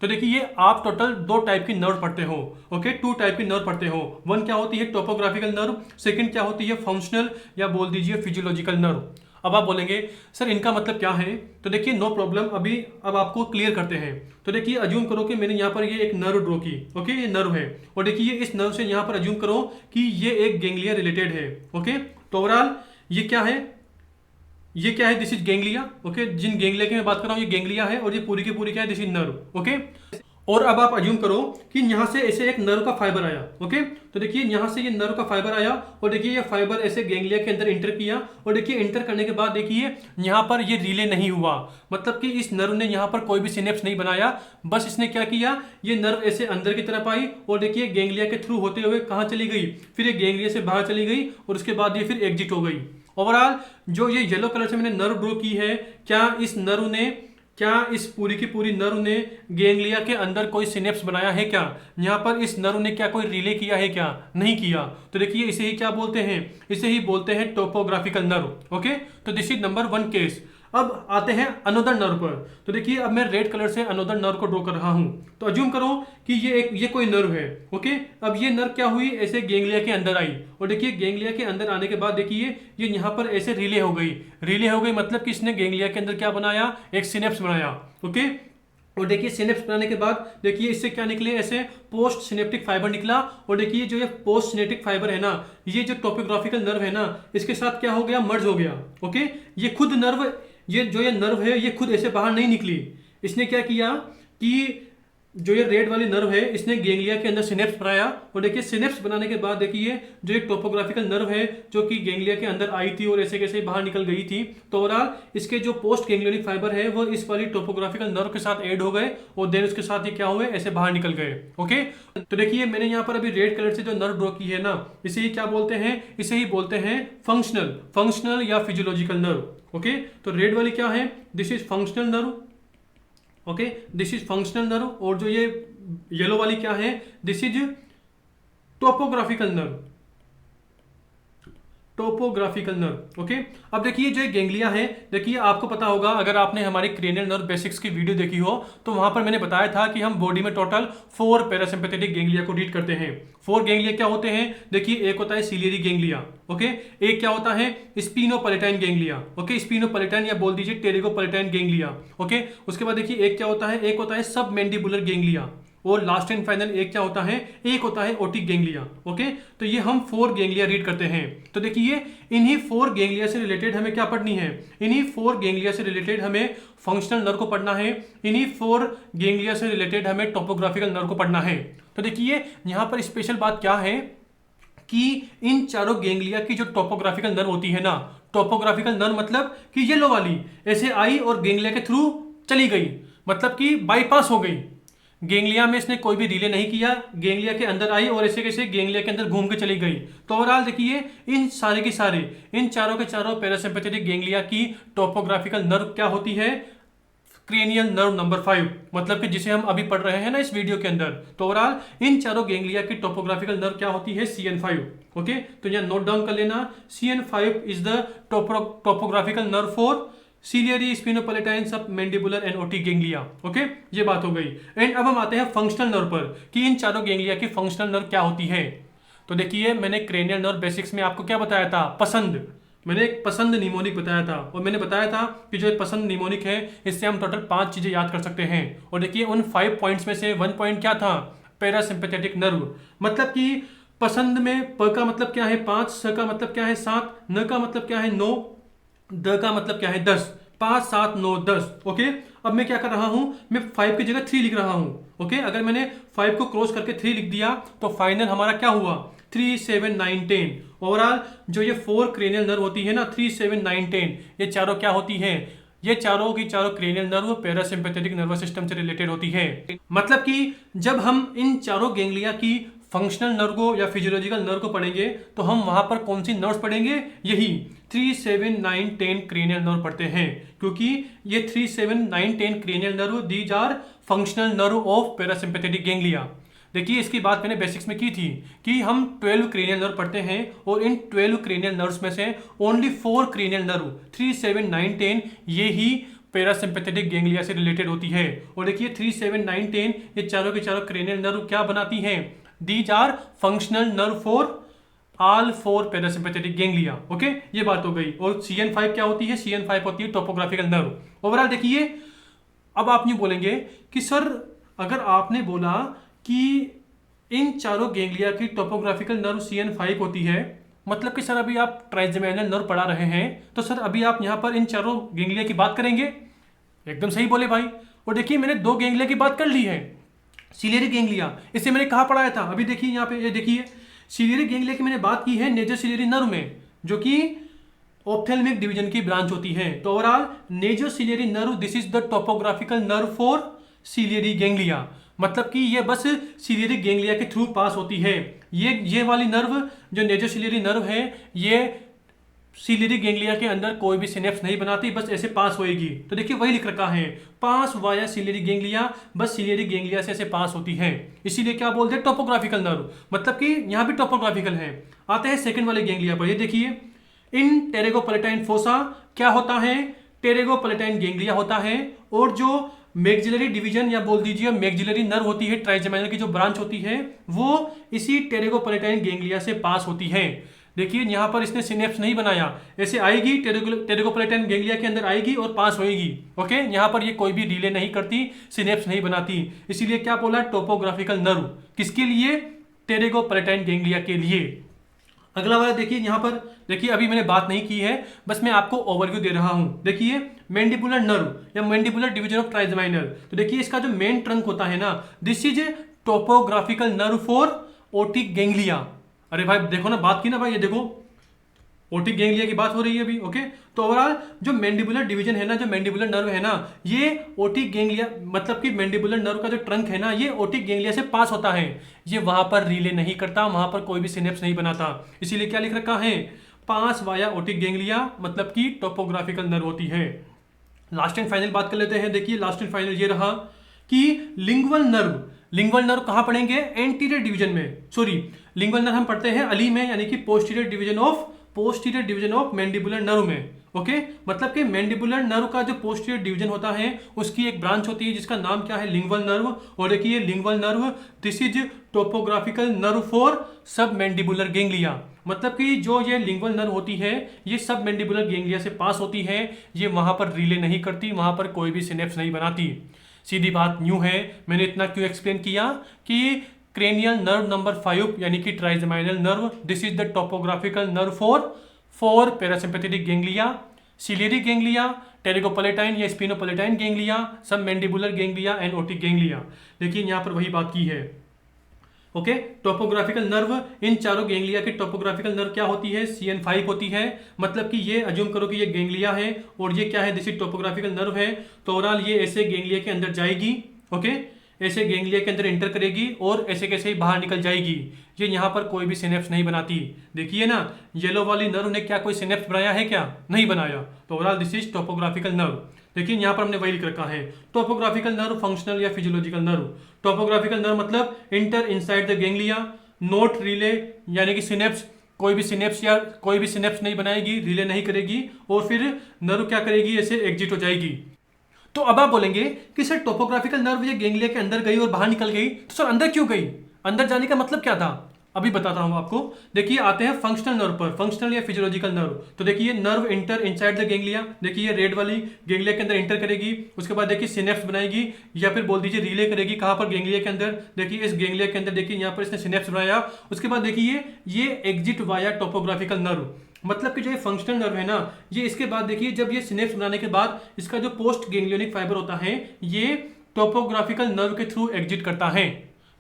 तो देखिए ये आप टोटल दो टाइप की नर्व पढ़ते हो। ओके, टू टाइप की नर्व पढ़ते हो। वन क्या होती है टोपोग्राफिकल नर्व, सेकंड क्या होती है फंक्शनल या बोल दीजिए फिजियोलॉजिकल नर्व। अब आप बोलेंगे सर इनका मतलब क्या है, तो देखिए नो प्रॉब्लम, अभी अब आपको क्लियर करते हैं। तो देखिए अज्यूम करो कि मैंने यहाँ पर ये एक नर्व ड्रॉ की। ओके, ये नर्व है और देखिए इस नर्व से यहाँ पर अज्यूम करो कि ये एक गेंगलिया रिलेटेड है। ओके, तो ओवरऑल ये क्या है, ये क्या है, दिस इज गेंगलिया। ओके, जिन गेंगलिया की मैं बात कर रहा हूँ ये गेंगलिया है और ये पूरी की पूरी क्या है, दिस इज नर्व। ओके, और अब आप अज्यूम करो कि यहाँ से ऐसे एक नर्व का फाइबर आया। ओके, तो देखिए यहाँ से ये नर्व का फाइबर आया और देखिए ये फाइबर ऐसे गेंगलिया के अंदर इंटर किया और देखिए इंटर करने के बाद देखिए यहाँ पर ये रिले नहीं हुआ, मतलब कि इस नर्व ने यहाँ पर कोई भी सिनेप्स नहीं बनाया। बस इसने क्या किया, ये नर्व ऐसे अंदर की तरफ आई और देखिए गेंगलिया के थ्रू होते हुए कहाँ चली गई, फिर ये गेंगलिया से बाहर चली गई और उसके बाद ये फिर एग्जिट हो गई। ओवरऑल जो ये येलो कलर से मैंने नर्व ड्रॉ की है, क्या इस पूरी की पूरी नर्व ने गेंगलिया के अंदर कोई सिनेप्स बनाया है क्या, यहाँ पर इस नर्व ने क्या कोई रिले किया है क्या, नहीं किया। तो देखिए इसे ही क्या बोलते हैं, इसे ही बोलते हैं टोपोग्राफिकल नर्व। ओके, तो this is number one case. अब आते हैं अनोदर नर्व पर। तो देखिए अब मैं रेड कलर से अनोदर नर्व को ड्रॉ कर रहा हूं। तो अज्यूम करो कि ये कोई नर्व है। ओके, अब ये नर्व क्या हुई, ऐसे गेंगलिया के अंदर आई और देखिए गेंगलिया के अंदर आने के बाद देखिए ये यहाँ पर ऐसे रिले हो गई। रिले हो गई मतलब कि इसने गेंगलिया के अंदर क्या बनाया, एक सिनेप्स बनाया। ओके, और देखिए सिनेप्स बनाने के बाद देखिए इससे क्या निकले, ऐसे पोस्ट सिनेप्टिक फाइबर निकला और देखिए जो ये पोस्ट सिनेप्टिक फाइबर है ना, ये जो टोपोग्राफिकल नर्व है ना, इसके साथ क्या हो गया, मर्ज हो गया। ओके, ये खुद नर्व, ये नर्व है ये खुद ऐसे बाहर नहीं निकली। इसने क्या किया कि जो ये रेड वाली नर्व है इसने गेंगलिया के अंदर सिनेप्स बनाया और देखिए सिनेप्स बनाने के बाद देखिए जो एक टोपोग्राफिकल नर्व है जो कि गेंगलिया के अंदर आई थी और ऐसे कैसे बाहर निकल गई थी, तो ओवरऑल इसके जो पोस्ट गेंगलियोनिक फाइबर है वो इस वाली टोपोग्राफिकल नर्व के साथ ऐड हो गए और देन उसके साथ ये क्या हुए, ऐसे बाहर निकल गए। ओके, तो देखिए मैंने यहाँ पर अभी रेड कलर से जो नर्व ड्रॉ की है ना, इसे ही क्या बोलते हैं, इसे ही बोलते हैं फंक्शनल या फिजियोलॉजिकल नर्व। ओके, तो रेड वाली क्या है, this is functional nerve. Okay, this is functional nerve और जो ये येलो वाली क्या है, this is topographical nerve. Okay, अब देखिए जो गेंगलिया है, देखिए आपको पता होगा अगर आपने हमारी क्रेनियल नर्व बेसिक्स की वीडियो देखी हो तो वहां पर मैंने बताया था कि हम बॉडी में टोटल 4 पैरासिम्पैथेटिक गेंगलिया को रीड करते हैं। 4 गेंगलिया क्या होते हैं, देखिए एक होता है सिलियरी गेंगलिया। ओके, एक क्या होता है स्पिनोपैलेटाइन गेंगलिया। ओके, स्पिनोपैलेटाइन या बोल दीजिए टेरिगोपैलेटाइन गेंगलिया। ओके, उसके बाद देखिए एक क्या होता है, एक होता है सब मैंडिबुलर गेंगलिया और लास्ट एंड फाइनल एक क्या होता है, एक होता है ओटिक गेंगलिया। ओके, तो ये हम 4 गेंगलिया रीड करते हैं। तो देखिए इन्हीं 4 गेंगलिया से रिलेटेड हमें क्या पढ़नी है, इन्हीं 4 गेंगलिया से रिलेटेड हमें फंक्शनल नर्व को पढ़ना है, इन्हीं 4 गेंगलिया से रिलेटेड हमें टोपोग्राफिकल नर्व को पढ़ना है। तो देखिए यहाँ पर स्पेशल बात क्या है कि इन चारों गेंगलिया की जो टोपोग्राफिकल नर्व होती है ना, टोपोग्राफिकल नर्व मतलब कि येलो वाली ऐसे आई और गेंगलिया के थ्रू चली गई, मतलब कि बाईपास हो गई। गेंगलिया में इसने कोई भी रिले नहीं किया, गेंगलिया के अंदर आई और ऐसे कैसे गेंगलिया के अंदर घूम के चली गई। तो ओवरऑल देखिए इन सारे के सारे, इन चारों के चारों पैरासिम्पैथेटिक गेंगलिया की टोपोग्राफिकल नर्व क्या होती है, क्रेनियल नर्व नंबर 5, मतलब कि जिसे हम अभी पढ़ रहे हैं ना इस वीडियो के अंदर। तो ओवरऑल इन चारों गेंगलिया की टोपोग्राफिकल नर्व क्या होती है, CN5। ओके, तो यहाँ नोट डाउन कर लेना, CN5 is the topographical nerve for ciliary sphenopalatine submandibular and otic ganglia. Okay, ये बात हो गई। एंड अब हम आते हैं फंक्शनल नर्व पर कि इन चारों गेंगलिया की फंक्शनल नर्व क्या होती है। तो देखिए मैंने क्रेनियल नर्व बेसिक्स में आपको क्या बताया था, पसंद, मैंने एक पसंद निमोनिक बताया था और मैंने बताया था कि जो पसंद निमोनिक है इससे हम टोटल 5 चीजें याद कर सकते हैं। और देखिए उन 5 पॉइंट्स में से 1 पॉइंट क्या था, पैरासिम्पैथेटिक नर्व। मतलब कि पसंद में प का मतलब क्या है 5, स का मतलब क्या है 7, न का मतलब क्या है 9, द का मतलब क्या है 10, 5 7 9 10। ओके, अब मैं क्या कर रहा हूं, मैं 5 की जगह 3 लिख रहा हूं। ओके, अगर मैंने 5 को क्रॉस करके 3 लिख दिया तो फाइनल हमारा क्या हुआ, 3 7 9 10। ओवरऑल जो ये 4 क्रेनियल नर्व होती है ना, 3 7 9 10, ये चारों क्या होती है, ये चारों की चारों cranial nerve parasympathetic nervous system से रिलेटेड होती है। मतलब कि जब हम इन चारों गेंगलिया की फंक्शनल नर्व को या फिजियोलॉजिकल नर्व को पढ़ेंगे तो हम वहां पर कौन सी नर्व्स पढ़ेंगे, यही 3 7 9 10 क्रेनियल नर्व पढ़ते हैं, क्योंकि ये 3 7 9 10 cranial nerve these are functional nerve of parasympathetic ganglia. देखिए इसकी बात मैंने बेसिक्स में की थी कि हम 12 क्रेनियल नर्व पढ़ते हैं और इन 12 क्रेनियल नर्व्स में से ओनली 4 क्रेनियल नर्व 3 7 9 10 ये ही पैरासिम्पैथेटिक गेंगलिया से रिलेटेड होती है। और देखिए 3, 7, 9, 10 ये चारों के चारों क्रेनियल नर्व क्या बनाती हैं? These are functional nerve for all 4 parasympathetic ganglia. Okay, ये बात हो गई। और CN5 क्या होती है? CN5 होती है टोपोग्राफिकल नर्व। ओवरऑल देखिए, अब आप यूँ बोलेंगे कि सर अगर आपने बोला कि इन चारों गेंगलिया की टोपोग्राफिकल नर्व CN5 होती है, मतलब कि सर अभी आप ट्राइजेमिनल नर्व पढ़ा रहे हैं, तो सर अभी आप यहाँ पर इन चारों गेंगलिया की बात करेंगे? एकदम सही बोले भाई। और देखिए मैंने 2 गेंगलिया की बात कर ली है, सिलियरी गेंगलिया, इसे मैंने कहाँ पढ़ाया था? अभी देखिए यहाँ पे, ये देखिए सिलियरी गेंगलिया की मैंने बात की है नेजर सिलियरी नर्व में, जो कि ऑप्थेल्मिक डिवीजन की ब्रांच होती है। तो overall nasociliary nerve this is the topographical nerve for ciliary ganglia, मतलब कि ये बस सिलियरी गेंगलिया के थ्रू पास होती है। ये वाली नर्व जो नेजर सिलियरी नर्व है, ये सिलियरी गेंगलिया के अंदर कोई भी सिनेप्स नहीं बनाती, बस ऐसे पास होएगी। तो देखिए वही लिख रखा है, पास वाया सिलियरी गेंगलिया, बस सिलियरी गेंगलिया से ऐसे पास होती है, इसीलिए क्या बोलते हैं? टोपोग्राफिकल नर्व, मतलब कि यहाँ भी टोपोग्राफिकल है। आते हैं सेकंड वाले गेंगलिया पर। ये देखिए इन टेरेगोपलेटाइन फोसा क्या होता है? टेरेगोपलेटाइन गेंगलिया होता है। और जो मैक्सिलरी डिवीजन या बोल दीजिए मैक्सिलरी नर्व होती है, ट्राइजेमिनल की जो ब्रांच होती है, वो इसी टेरेगोपलेटाइन गेंगलिया से पास होती है। देखिए यहाँ पर इसने सिनेप्स नहीं बनाया, ऐसे आएगी टेरेगोपलेटाइन गेंगलिया के अंदर आएगी और पास होएगी। ओके, यहाँ पर ये कोई भी रिले नहीं करती, सिनेप्स नहीं बनाती, इसीलिए क्या बोला? Topographical nerve. किसके लिए? टेरेगोपलेटाइन गेंगलिया के लिए। अगला वाला देखिए, यहाँ पर देखिए अभी मैंने बात नहीं की है, बस मैं आपको ओवरव्यू दे रहा हूँ। देखिए मैंडिबुलर नर्व या मैंडिबुलर डिवीजन ऑफ ट्राइजेमिनल, तो देखिए इसका जो मेन ट्रंक होता है ना, this is a topographical nerve for otic ganglia. अरे भाई देखो ना, बात की ना भाई, ये देखो ओटिक गेंगलिया की बात हो रही है अभी। ओके, तो ओवरऑल जो मैंडिबुलर डिवीजन है ना, जो मैंडिबुलर नर्व है ना, ये ओटिक गेंगलिया, मतलब कि मैंडिबुलर नर्व का जो ट्रंक है ना, ये ओटिक गेंगलिया से पास होता है। ये वहां पर रिले नहीं करता, वहां पर कोई भी सिनेप्स नहीं बनाता, इसीलिए क्या लिख रखा है? पास वाया ओटिक गेंगलिया, मतलब कि टोपोग्राफिकल नर्व होती है। लास्ट एंड फाइनल बात कर लेते हैं। देखिए लास्ट एंड फाइनल ये रहा कि लिंगुअल नर्व। लिंगुअल नर्व कहां पढ़ेंगे? एंटीरियर डिवीजन में, सॉरी लिंगुअल नर्व हम पढ़ते हैं अली में, यानी कि posterior division of mandibular nerve में। ओके, मतलब कि मैंडिबुलर नर्व का जो पोस्टीरियर डिवीजन होता है, उसकी एक ब्रांच होती है जिसका नाम क्या है? Lingual nerve. और देखिए lingual nerve this is topographical nerve for सब मैंडिबुलर गेंगलिया, मतलब कि जो ये लिंगुअल नर्व होती है, ये सब मैंडिबुलर गेंगलिया से पास होती है। ये वहां पर रिले नहीं करती, वहां पर कोई भी सिनेप्स नहीं बनाती। सीधी बात यूं है, मैंने इतना क्यों एक्सप्लेन किया कि क्रेनियल नर्व नंबर 5 यानी कि trigeminal nerve, this is the topographical nerve for parasympathetic ganglia, ciliary ganglia, pterygopalatine या sphenopalatine ganglia, submandibular ganglia and otic ganglia. देखिए यहाँ पर वही बात की है। ओके, टोपोग्राफिकल नर्व, इन चारों गेंगलिया की टोपोग्राफिकल नर्व क्या होती है? CN5 होती है। मतलब कि ये अज्यूम करो कि ये गेंगलिया है और ये क्या है? दिस इज टोपोग्राफिकल नर्व है। तो ओवरऑल ये ऐसे गेंगलिया के अंदर जाएगी। ओके, ऐसे गेंगलिया के अंदर एंटर करेगी और ऐसे कैसे ही बाहर निकल जाएगी। ये यहाँ पर कोई भी सिनेप्स नहीं बनाती। देखिए ना, येलो वाली नर्व ने क्या कोई सिनेप्स बनाया है? क्या नहीं बनाया। तो overall this is topographical nerve. देखिए यहाँ पर हमने वही लिख रखा है, टोपोग्राफिकल नर्व फंक्शनल या फिजियोलॉजिकल नर्व। टोपोग्राफिकल नर्व मतलब inter inside the ganglia, note relay, यानी कि सिनेप्स, कोई भी सिनेप्स नहीं बनाएगी, रिले नहीं करेगी, और फिर नर्व क्या करेगी? ऐसे एग्जिट हो जाएगी। तो अब आप बोलेंगे कि सर टोपोग्राफिकल नर्व ये गेंगलिया के अंदर गई और बाहर निकल गई, तो सर अंदर क्यों गई? अंदर जाने का मतलब क्या था? अभी बताता हूं आपको। देखिए आते हैं फंक्शनल नर्व पर, फंक्शनल या फिजियोलॉजिकल नर्व। तो देखिए nerve inter inside the ganglia, देखिए रेड वाली गेंगलिया के अंदर इंटर करेगी, उसके बाद देखिए सिनेप्स बनाएगी या फिर बोल दीजिए रिले करेगी। कहां पर? गेंगलिया के अंदर। देखिए इस गेंगलिया के अंदर देखिए यहाँ पर इसने सिनेप्स बनाया, उसके बाद देखिए ये एग्जिट वाया टोपोग्राफिकल नर्व, मतलब कि जो ये फंक्शनल नर्व है ना, ये इसके बाद देखिए जब ये सिनेप्स बनाने के बाद इसका जो पोस्ट गेंगलियोनिक फाइबर होता है, ये टोपोग्राफिकल नर्व के थ्रू एग्जिट करता है।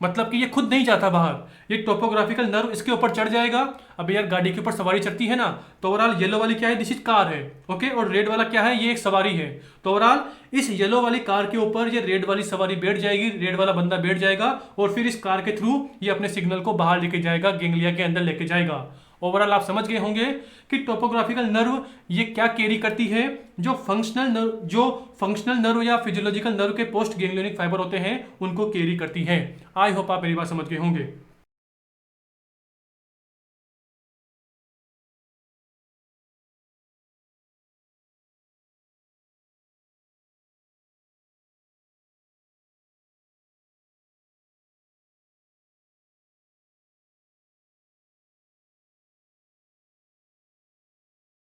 मतलब कि ये खुद नहीं जाता बाहर, ये टोपोग्राफिकल नर्व इसके ऊपर चढ़ जाएगा। अब यार गाड़ी के ऊपर सवारी चढ़ती है ना, तो ओवरऑल येलो वाली क्या है? दिस इज कार है। ओके, और रेड वाला क्या है? ये एक सवारी है। तो ओवरऑल इस येलो वाली कार के ऊपर ये रेड वाली सवारी बैठ जाएगी, रेड वाला बंदा बैठ जाएगा, और फिर इस कार के थ्रू ये अपने सिग्नल को बाहर लेके जाएगा, गेंगलिया के अंदर लेके जाएगा। ओवरऑल आप समझ गए होंगे कि टोपोग्राफिकल नर्व ये क्या कैरी करती है। जो फंक्शनल नर्व या फिजियोलॉजिकल नर्व के पोस्ट गेंगलियोनिक फाइबर होते हैं, उनको कैरी करती है। आई होप आप मेरी बात समझ गए होंगे।